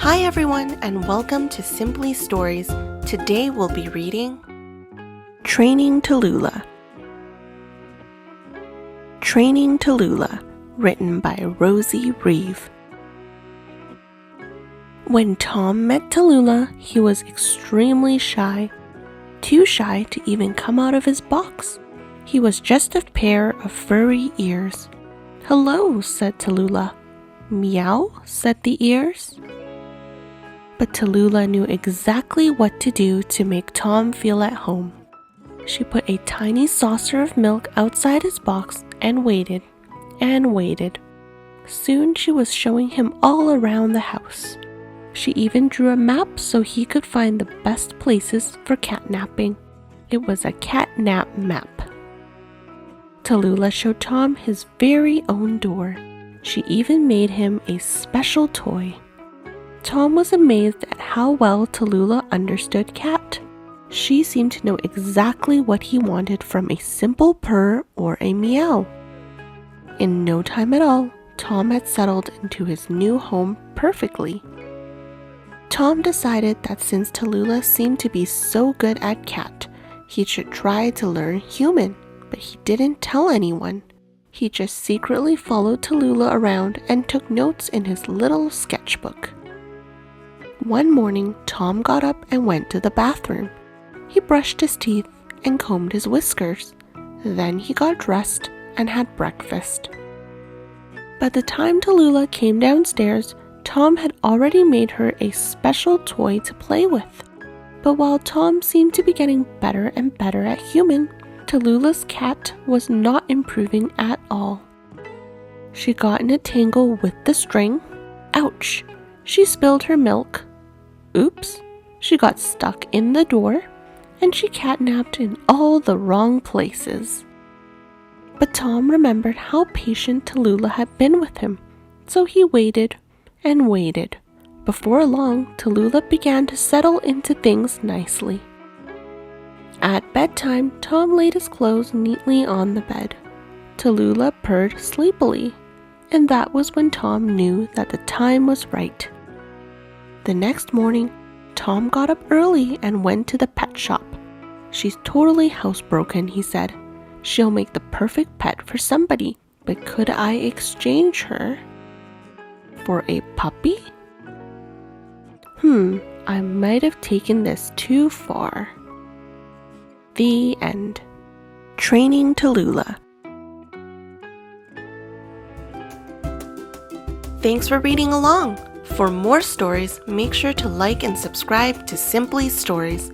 Hi everyone, and welcome to Simply Stories. Today we'll be reading Training Tallulah. Training Tallulah, written by Rosie Reeve. When Tom met Tallulah, he was extremely shy, too shy to even come out of his box. He was just a pair of furry ears. "Hello," said Tallulah. "Meow," said the ears. But Tallulah knew exactly what to do to make Tom feel at home. She put a tiny saucer of milk outside his box and waited and waited. Soon she was showing him all around the house. She even drew a map so he could find the best places for catnapping. It was a catnap map. Tallulah showed Tom his very own door. She even made him a special toy. Tom was amazed at how well Tallulah understood cat. She seemed to know exactly what he wanted from a simple purr or a meow. In no time at all, Tom had settled into his new home perfectly. Tom decided that since Tallulah seemed to be so good at cat, he should try to learn human, but he didn't tell anyone. He just secretly followed Tallulah around and took notes in his little sketchbook. One morning, Tom got up and went to the bathroom. He brushed his teeth and combed his whiskers. Then he got dressed and had breakfast. By the time Tallulah came downstairs, Tom had already made her a special toy to play with. But while Tom seemed to be getting better and better at human, Tallulah's cat was not improving at all. She got in a tangle with the string. Ouch! She spilled her milk. Oops! She got stuck in the door, and she catnapped in all the wrong places. But Tom remembered how patient Tallulah had been with him, so he waited and waited. Before long, Tallulah began to settle into things nicely. At bedtime, Tom laid his clothes neatly on the bed. Tallulah purred sleepily, and that was when Tom knew that the time was right. The next morning, Tom got up early and went to the pet shop. "She's totally housebroken," he said. "She'll make the perfect pet for somebody, but could I exchange her for a puppy? I might have taken this too far." The end. Training Tallulah. Thanks for reading along. For more stories, make sure to like and subscribe to Simply Stories.